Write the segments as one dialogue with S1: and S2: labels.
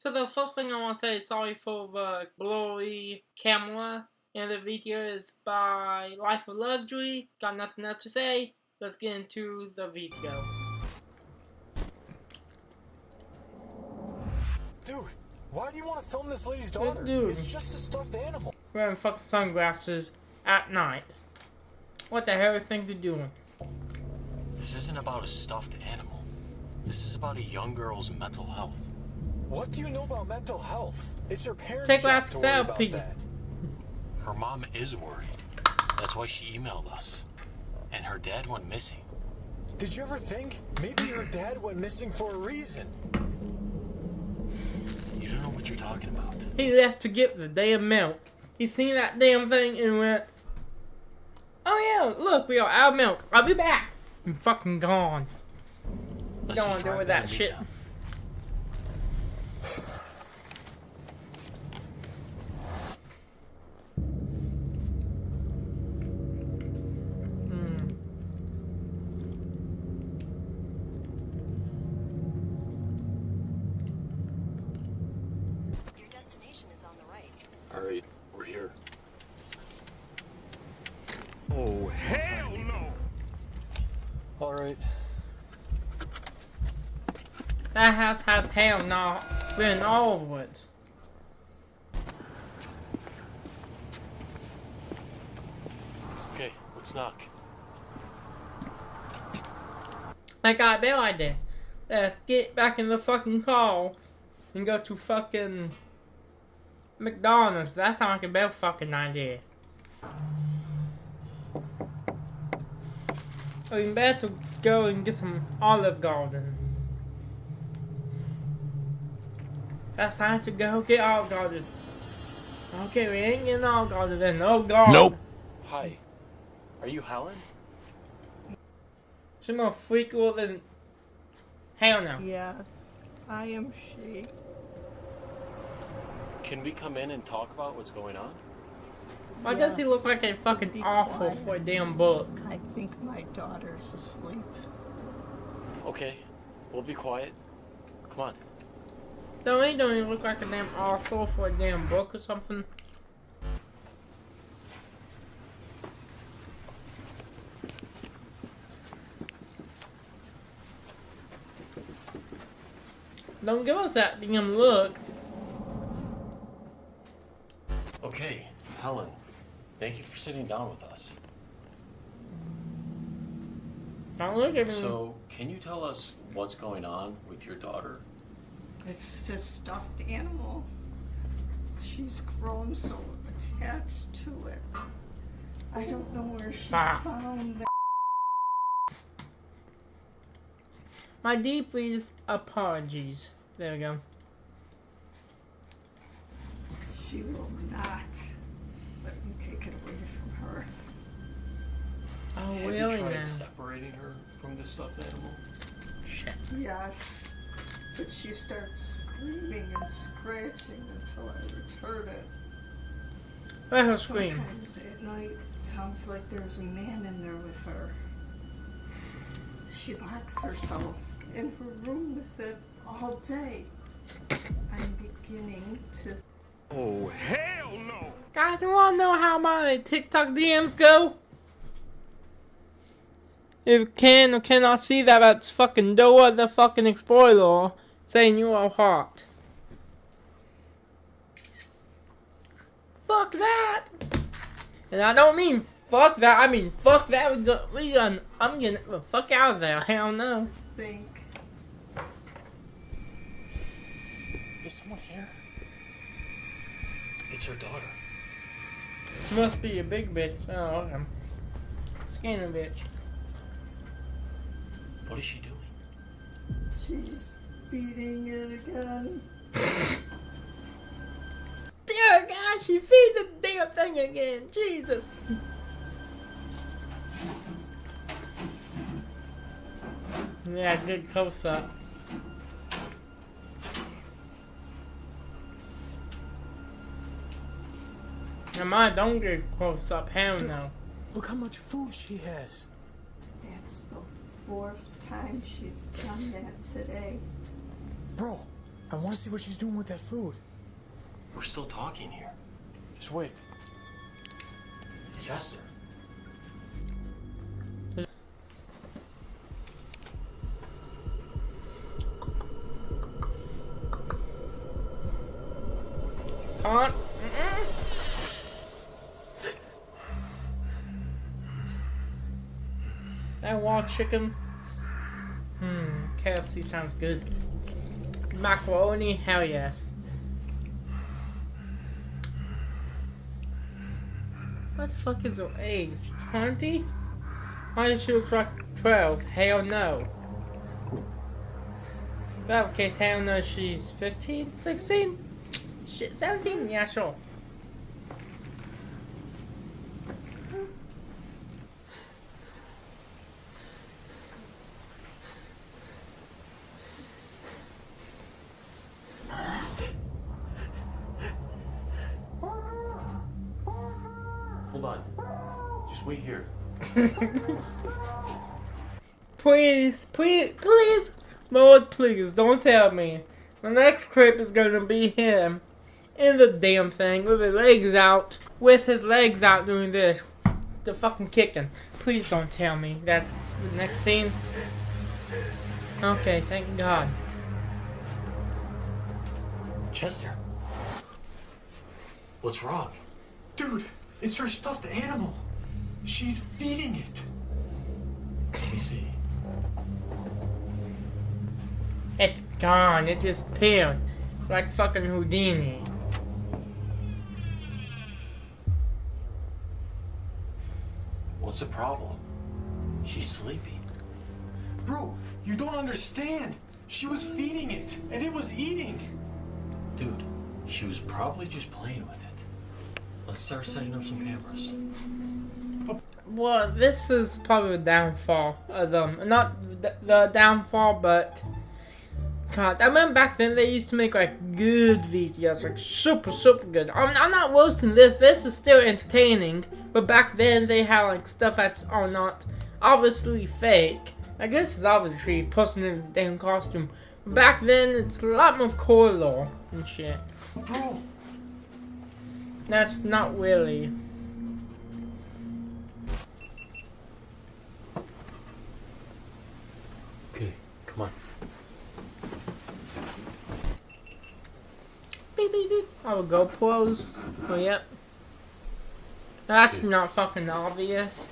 S1: So the first thing I want to say is sorry for the blurry camera, and the video is by Life of Luxury. Got nothing else to say. Let's get into the video.
S2: Dude, why do you want to film this lady's daughter?
S1: Dude.
S2: It's just a stuffed animal.
S1: Wearing fucking sunglasses at night. What the hell do you think you're doing?
S3: This isn't about a stuffed animal. This is about a young girl's mental health.
S2: What do you know about mental health? It's your parents'
S1: Take
S2: job
S1: that
S2: to worry about
S1: therapy.
S2: that.
S3: Her mom is worried. That's why she emailed us. And her dad went missing.
S2: Did you ever think maybe your dad went missing for a reason?
S3: You don't know what you're talking about.
S1: He left to get the damn milk. He seen that damn thing and went, "Oh yeah, look, we are out of milk. I'll be back." And fucking gone.
S3: Let's
S1: Don't
S3: just
S1: want to deal
S3: drive
S1: with
S3: there
S1: that
S3: and meet
S1: shit.
S3: them.
S4: Your destination is on the right.
S3: All right, we're here.
S2: Oh, hell no! All right.
S1: That house has hell not been all over it.
S3: Okay, let's knock.
S1: I got a better idea. Let's get back in the fucking car and go to fucking McDonald's. That sounds like a better fucking idea. Or even better to go and get some Olive Garden. That's time to go get Olive Garden. Okay, we ain't getting Olive Garden then. Oh god.
S5: Nope.
S3: Hi. Are you Helen?
S1: She's more freakable than hell no.
S6: Yes, I am she.
S3: Can we come in and talk about what's going on?
S1: Why does he look like a
S6: Yes,
S1: fucking
S6: be
S1: awful
S6: quiet.
S1: for a damn book?
S6: I think my daughter's asleep.
S3: Okay, we'll be quiet. Come on.
S1: Don't he look like a damn author for a damn book or something? Don't give us that damn look.
S3: Okay, Helen. Thank you for sitting down with us.
S1: Don't look at me.
S3: So, can you tell us what's going on with your daughter?
S6: It's this stuffed animal. She's grown so attached to it. I don't know where she found that.
S1: My deepest apologies. There we go.
S6: She will not let me take it away from her.
S1: Oh,
S3: Have
S1: really
S3: you tried
S1: now?
S3: separating her from this stuffed animal?
S1: Shit.
S6: Yes, but she starts screaming and scratching until I return it.
S1: Let her scream.
S6: Sometimes at night, it sounds like there's a man in there with her. She locks herself in her room with it all day. I'm beginning to.
S2: Oh, hell no!
S1: Guys, you wanna know how my TikTok DMs go? If you can or cannot see that, that's fucking Dora the fucking Explorer saying you are hot. Fuck that! And I don't mean fuck that, I mean fuck that. I'm getting the fuck out of there. Hell no.
S6: think.
S2: Is someone here?
S3: It's her daughter.
S1: Must be a big bitch. Oh, okay. Skinny bitch.
S3: What is she doing?
S6: She's feeding it again.
S1: Dear God, she feed the damn thing again. Jesus. Yeah, good close up. Now mine don't get close up. Hell no.
S2: Look how much food she has.
S6: That's the fourth time she's done that today.
S2: Bro, I want to see what she's doing with that food.
S3: We're still talking here.
S2: Just wait.
S3: Chester.
S1: Can't. That wild chicken. KFC sounds good. Macaroni, hell yes. What the fuck is her age? 20? Why does she look like 12? Hell no. In that case, hell no, she's 15? 16? Shit, 17? Yeah, sure.
S3: Hold on. Just wait here.
S1: Please, please, please, Lord, please, don't tell me. The next clip is gonna be him in the damn thing with his legs out, doing this. The fucking kicking. Please don't tell me that's the next scene. Okay, thank God.
S3: Chester. What's wrong?
S2: Dude, it's her stuffed animal. She's feeding it.
S3: Let me see.
S1: It's gone. It disappeared. Like fucking Houdini.
S3: What's the problem? She's sleepy.
S2: Bro, you don't understand. She was feeding it, and it was eating.
S3: Dude, she was probably just playing with it. Let's start setting up some cameras.
S1: Well, this is probably the downfall of them. Not the downfall, but God, I remember back then they used to make like good videos, like super good. I'm not roasting this. This is still entertaining, but back then they had like stuff that's not obviously fake. Like this is obviously a person in a damn costume. But back then it's a lot more color and shit.
S2: Bro,
S1: That's not really.
S3: Okay, come on.
S1: Beep, beep, beep. I will go pose. Oh, yep. That's not fucking obvious.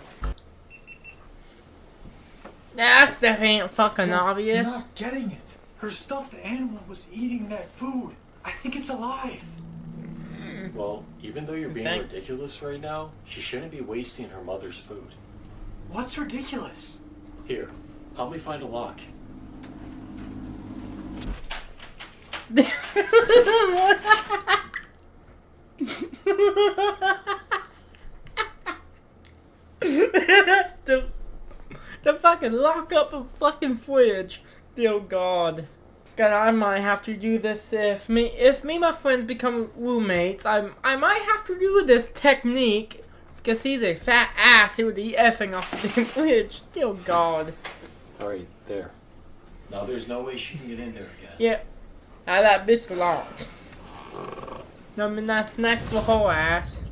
S1: That's that ain't fucking
S2: you're
S1: obvious.
S2: not getting it. Her stuffed animal was eating that food. I think it's alive.
S3: Well, even though you're being
S1: Thank-
S3: ridiculous right now, she shouldn't be wasting her mother's food.
S2: What's ridiculous?
S3: Here, help me find a lock.
S1: the fucking lock up a fucking fridge. Dear God. God, I might have to do this if me and my friends become roommates. I might have to do this technique because he's a fat ass who would be effing off the damn fridge. Dear God.
S3: Alright, there. Now there's no way she can get in there again.
S1: Yeah. Now that bitch locked. No, I mean that snack for whole ass.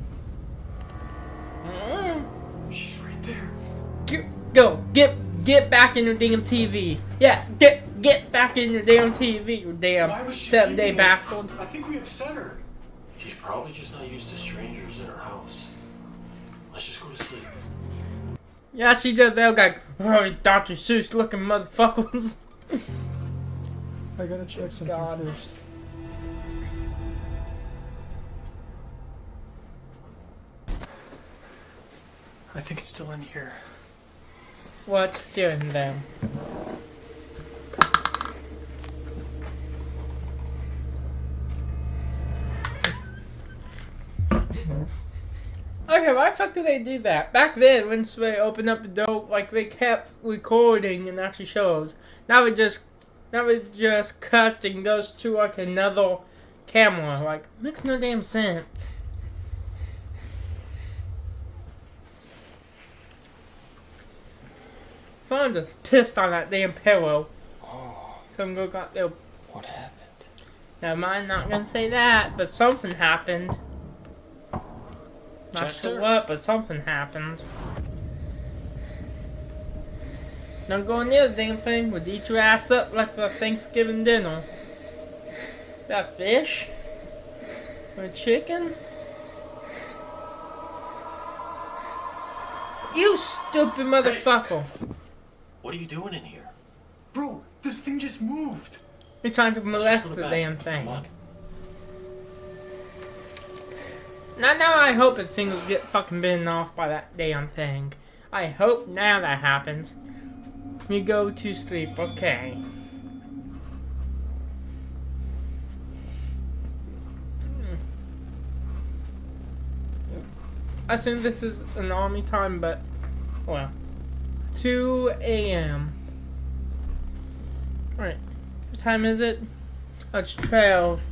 S2: She's right there.
S1: Get back in your damn TV. Yeah, get back in your damn TV, you damn
S2: Why was she
S1: 7-day
S2: keeping it?
S1: bastard.
S2: I think we upset her.
S3: She's probably just not used to strangers in her house. Let's just go to sleep.
S1: Yeah, she just they're like, oh, Dr. Seuss looking motherfuckers.
S2: I gotta check something
S1: God.
S2: first. I think it's still in here.
S1: What's stealing them? Okay, why the fuck do they do that? Back then, once they opened up the door, like they kept recording and actually shows. Now it just cuts and goes to like another camera. Like, makes no damn sense. Someone just pissed on that damn pillow.
S3: Oh,
S1: Some girl got their.
S3: what happened?
S1: Never mind, not gonna say that, but something happened. Not
S3: Chester?
S1: sure what, but something happened. Don't go near the damn thing, we'll eat your ass up like the Thanksgiving dinner. Is that fish? Or chicken? You stupid motherfucker!
S3: What are you doing in here?
S2: Bro, this thing just moved.
S1: You're trying to
S3: Let's
S1: molest
S3: just go
S1: the
S3: to bed.
S1: damn thing.
S3: Come on.
S1: Now I hope that things get fucking bitten off by that damn thing. I hope now that happens. We go to sleep, okay. I assume this is an army time, but, well, 2 a.m. Alright, what time is it? Oh, it's 12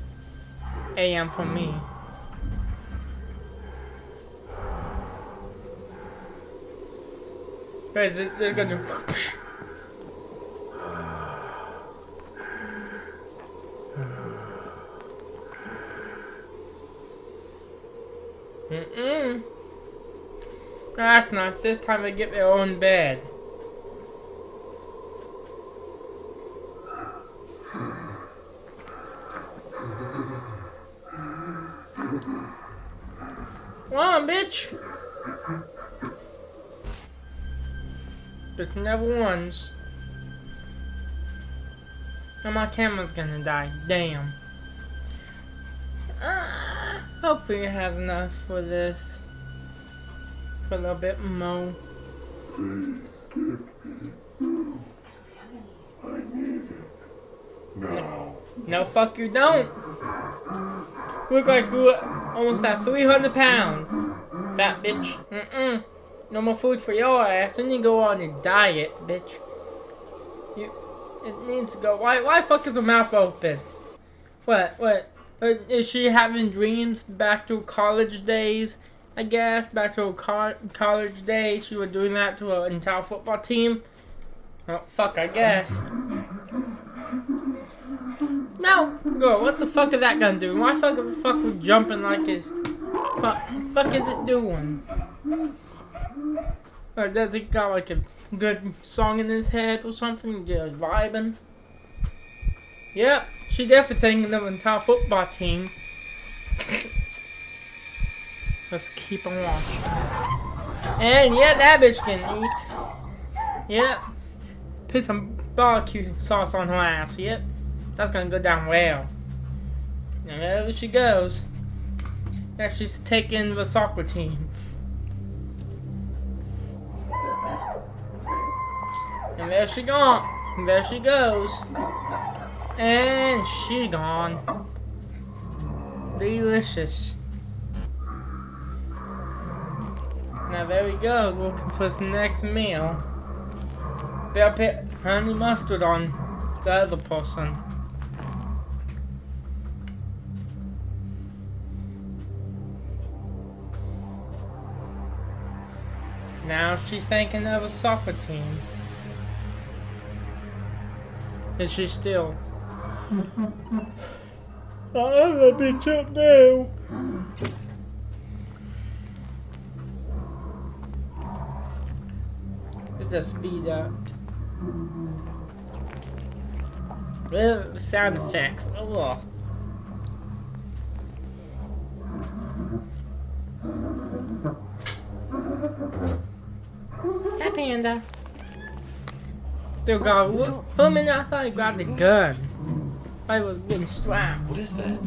S1: a.m. for me. Guys, they're gonna whoosh. That's not. This time they get their own bed. Come on, bitch. But never once. And my camera's gonna die. Damn. Hopefully it has enough for this. For a little bit more. No, fuck you don't. Look like you almost at 300 pounds. Fat bitch. No more food for your ass. You need to go on a diet, bitch. It needs to go. Why fuck is her mouth open? What? Is she having dreams back to college days? I guess back to her college days. She was doing that to her entire football team. Oh, fuck, I guess. No! Girl, what the fuck is that gonna do? Why fuck was jumping like his... Fuck is it doing? Or does he got like a good song in his head or something? Just vibing? Yep, she definitely thinking of the entire football team. Let's keep on watching. And yeah, that bitch can eat. Yep. Put some barbecue sauce on her ass. Yep. That's gonna go down well. And there she goes. Now she's taking the soccer team. And there she gone. And there she goes. And she gone. Delicious. Now there we go, looking for his next meal. Better put honey mustard on the other person. Now she's thinking of a soccer team. Is she still? I'm a bitch up now. Just speed up. Well, sound effects. Oh. Hi, Panda. Still got a minute. I thought he grabbed a gun. I was getting strapped.
S3: What is that?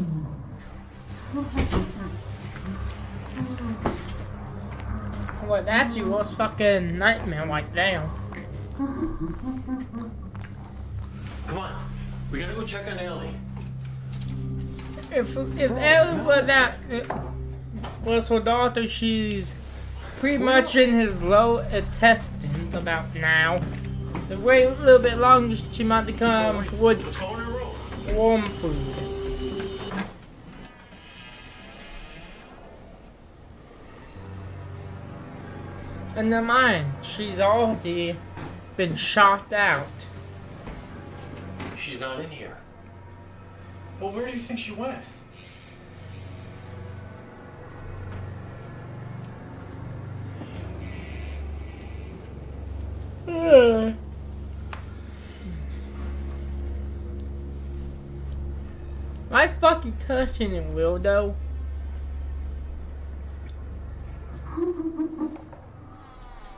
S1: Well, that's your worst fucking nightmare right there.
S3: Come on. We gotta go check on Ellie.
S1: If Ellie was that was her daughter, she's pretty much in his low intestine about now. Wait a little bit longer, she might become wood
S3: Let's go in her room.
S1: warm food. And never mind, she's already been shot out.
S3: She's not in here.
S2: Well, where do you think she went?
S1: Why fuck you touching him, Wildo?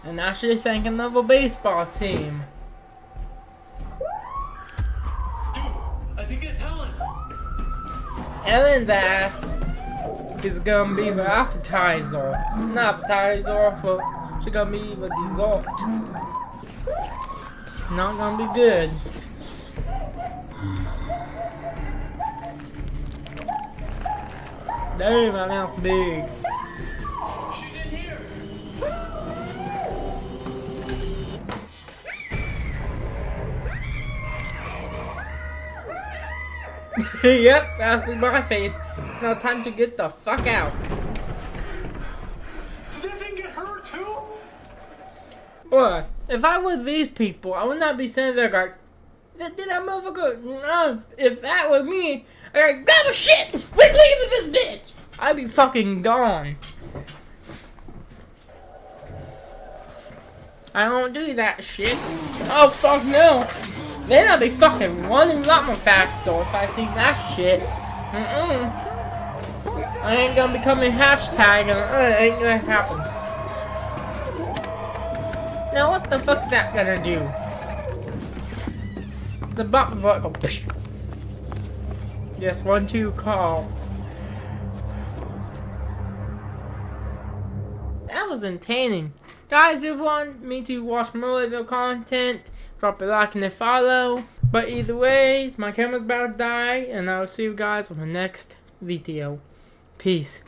S1: And actually thinking of a baseball team.
S2: Dude, I think it's Helen.
S1: Ellen's ass is gonna be the appetizer. Not appetizer, for she's gonna be the dessert. It's not gonna be good. Damn, my mouth big.
S2: She's in here.
S1: Yep, that's with my face. Now time to get the fuck out.
S2: Did that thing get her too?
S1: Boy, if I was these people, I would not be sitting there like, did that motherfucker? No, if that was me, I'd like, grab a shit! We leaving this bitch! I'd be fucking gone. I don't do that shit. Oh fuck no! Then I'll be fucking running a lot more faster if I see that shit. I ain't gonna become a hashtag and it ain't gonna happen. Now what the fuck's that gonna do? The button go psh. Yes, 1-2 call. That was entertaining. Guys, if you want me to watch more of your content, drop a like and a follow. But either ways, my camera's about to die, and I'll see you guys on the next video. Peace.